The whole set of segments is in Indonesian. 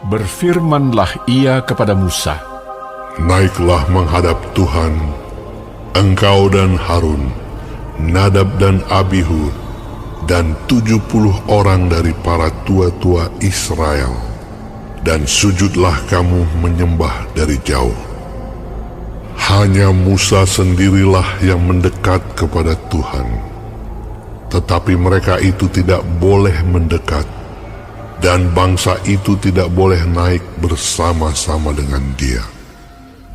Berfirmanlah ia kepada Musa, Naiklah menghadap Tuhan, engkau dan Harun, Nadab dan Abihu, dan 70 orang dari para tua-tua Israel, dan sujudlah kamu menyembah dari jauh. Hanya Musa sendirilah yang mendekat kepada Tuhan, tetapi mereka itu tidak boleh mendekat, dan bangsa itu tidak boleh naik bersama-sama dengan dia.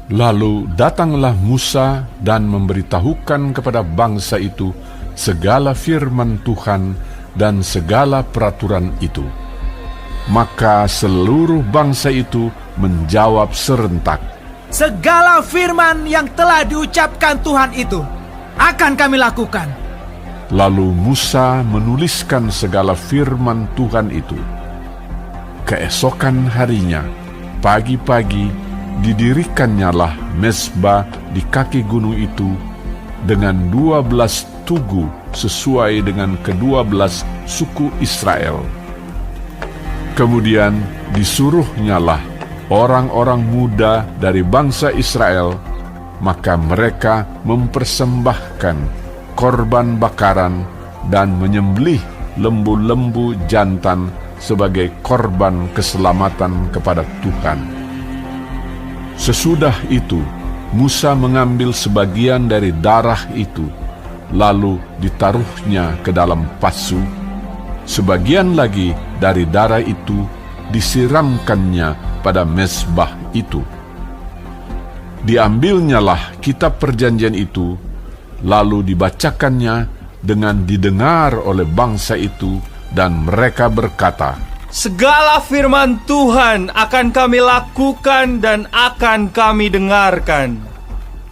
Lalu datanglah Musa dan memberitahukan kepada bangsa itu segala firman Tuhan dan segala peraturan itu. Maka seluruh bangsa itu menjawab serentak, segala firman yang telah diucapkan Tuhan itu akan kami lakukan. Lalu Musa menuliskan segala firman Tuhan itu. Keesokan harinya, pagi-pagi, didirikannya mezbah di kaki gunung itu dengan 12 tugu sesuai dengan ke-12 suku Israel. Kemudian disuruhnyalah orang-orang muda dari bangsa Israel, maka mereka mempersembahkan korban bakaran dan menyembelih lembu-lembu jantan sebagai korban keselamatan kepada Tuhan. Sesudah itu, Musa mengambil sebagian dari darah itu, lalu ditaruhnya ke dalam pasu. Sebagian lagi dari darah itu disiramkannya pada mezbah itu. Diambilnyalah kitab perjanjian itu, lalu dibacakannya dengan didengar oleh bangsa itu, dan mereka berkata, segala firman Tuhan akan kami lakukan dan akan kami dengarkan.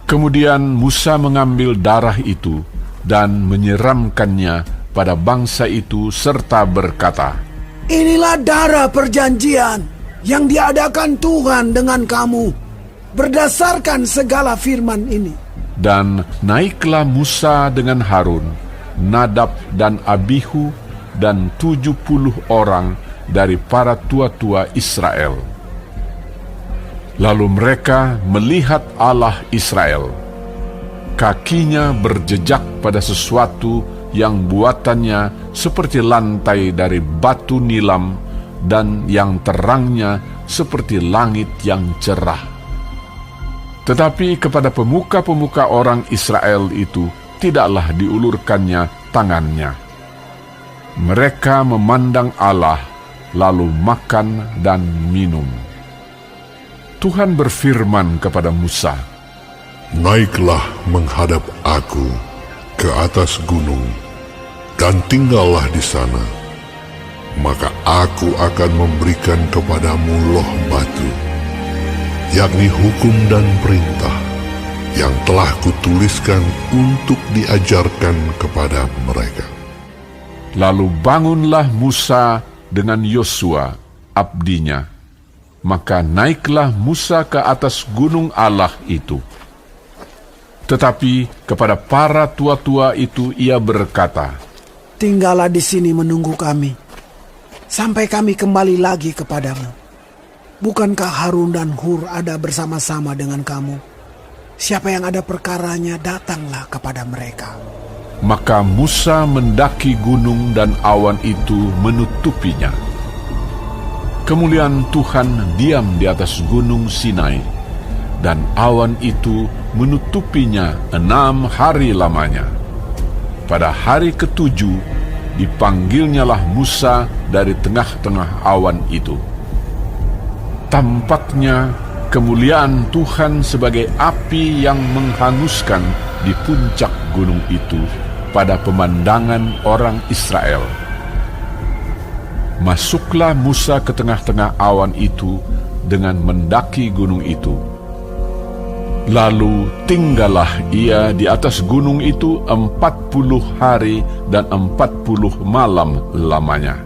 Kemudian Musa mengambil darah itu dan menyiramkannya pada bangsa itu serta berkata, inilah darah perjanjian yang diadakan Tuhan dengan kamu berdasarkan segala firman ini. Dan naiklah Musa dengan Harun, Nadab dan Abihu, dan 70 orang dari para tua-tua Israel. Lalu mereka melihat Allah Israel. Kakinya berjejak pada sesuatu yang buatannya seperti lantai dari batu nilam, dan yang terangnya seperti langit yang cerah. Tetapi kepada pemuka-pemuka orang Israel itu tidaklah diulurkannya tangannya. Mereka memandang Allah, lalu makan dan minum. Tuhan berfirman kepada Musa, Naiklah menghadap aku ke atas gunung, dan tinggallah di sana. Maka aku akan memberikan kepadamu loh batu, yakni hukum dan perintah yang telah kutuliskan untuk diajarkan kepada mereka. Lalu bangunlah Musa dengan Yosua, abdinya. Maka naiklah Musa ke atas gunung Allah itu. Tetapi kepada para tua-tua itu ia berkata, tinggallah di sini menunggu kami, sampai kami kembali lagi kepadamu. Bukankah Harun dan Hur ada bersama-sama dengan kamu? Siapa yang ada perkaranya, datanglah kepada mereka. Maka Musa mendaki gunung dan awan itu menutupinya. Kemuliaan Tuhan diam di atas gunung Sinai, dan awan itu menutupinya 6 hari lamanya. Pada hari ke-7 dipanggilnyalah Musa dari tengah-tengah awan itu. Tampaknya kemuliaan Tuhan sebagai api yang menghanguskan di puncak gunung itu pada pemandangan orang Israel. Masuklah Musa ke tengah-tengah awan itu dengan mendaki gunung itu. Lalu tinggallah ia di atas gunung itu 40 hari dan 40 malam lamanya.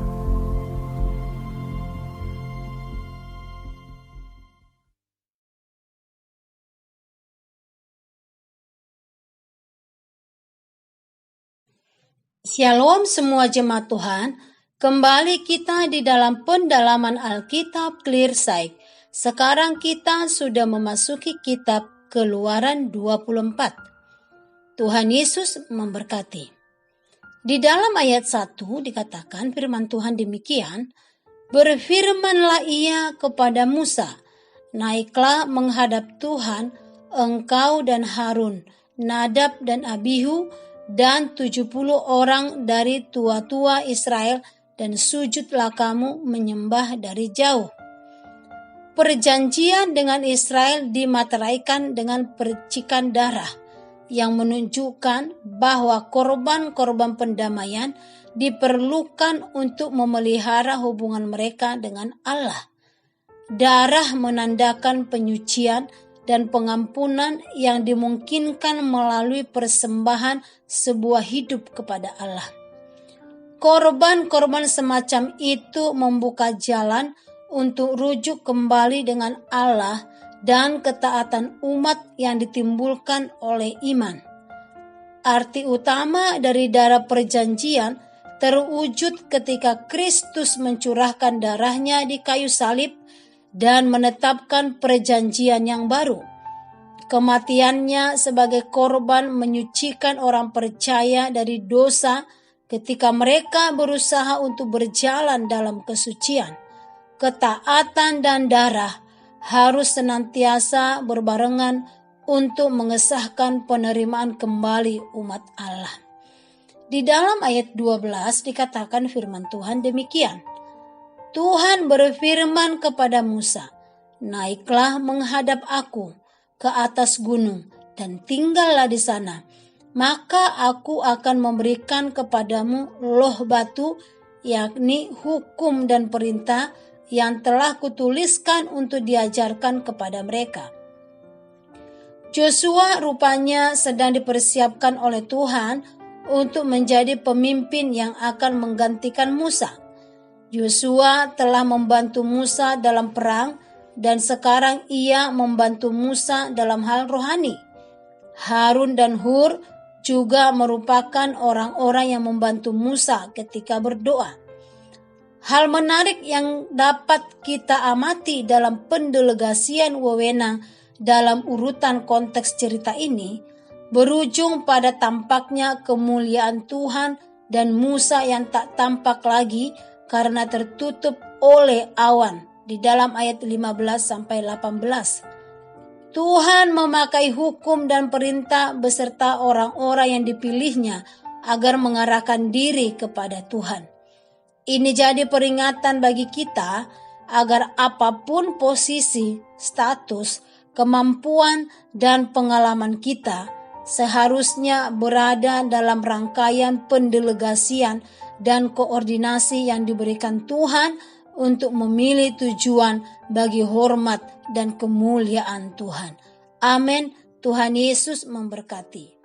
Shalom semua jemaat Tuhan. Kembali kita di dalam pendalaman Alkitab Clearsight. Sekarang kita sudah memasuki kitab Keluaran 24. Tuhan Yesus memberkati. Di dalam ayat 1 dikatakan firman Tuhan demikian, berfirmanlah ia kepada Musa, naiklah menghadap Tuhan, engkau dan Harun, Nadab dan Abihu, dan 70 orang dari tua-tua Israel, dan sujudlah kamu menyembah dari jauh. Perjanjian dengan Israel dimateraikan dengan percikan darah yang menunjukkan bahwa korban-korban pendamaian diperlukan untuk memelihara hubungan mereka dengan Allah. Darah menandakan penyucian dan pengampunan yang dimungkinkan melalui persembahan sebuah hidup kepada Allah. Korban-korban semacam itu membuka jalan untuk rujuk kembali dengan Allah dan ketaatan umat yang ditimbulkan oleh iman. Arti utama dari darah perjanjian terwujud ketika Kristus mencurahkan darahnya di kayu salib dan menetapkan perjanjian yang baru. Kematiannya sebagai korban menyucikan orang percaya dari dosa ketika mereka berusaha untuk berjalan dalam kesucian. Ketaatan dan darah harus senantiasa berbarengan untuk mengesahkan penerimaan kembali umat Allah. Di dalam ayat 12 dikatakan firman Tuhan demikian. Tuhan berfirman kepada Musa, naiklah menghadap aku ke atas gunung dan tinggallah di sana. Maka aku akan memberikan kepadamu loh batu, yakni hukum dan perintah yang telah kutuliskan untuk diajarkan kepada mereka. Joshua rupanya sedang dipersiapkan oleh Tuhan untuk menjadi pemimpin yang akan menggantikan Musa. Joshua telah membantu Musa dalam perang dan sekarang ia membantu Musa dalam hal rohani. Harun dan Hur juga merupakan orang-orang yang membantu Musa ketika berdoa. Hal menarik yang dapat kita amati dalam pendelegasian wewenang dalam urutan konteks cerita ini berujung pada tampaknya kemuliaan Tuhan dan Musa yang tak tampak lagi karena tertutup oleh awan di dalam ayat 15-18. Tuhan memakai hukum dan perintah beserta orang-orang yang dipilihnya agar mengarahkan diri kepada Tuhan. Ini jadi peringatan bagi kita agar apapun posisi, status, kemampuan, dan pengalaman kita seharusnya berada dalam rangkaian pendelegasian dan koordinasi yang diberikan Tuhan untuk memilih tujuan bagi hormat dan kemuliaan Tuhan. Amin. Tuhan Yesus memberkati.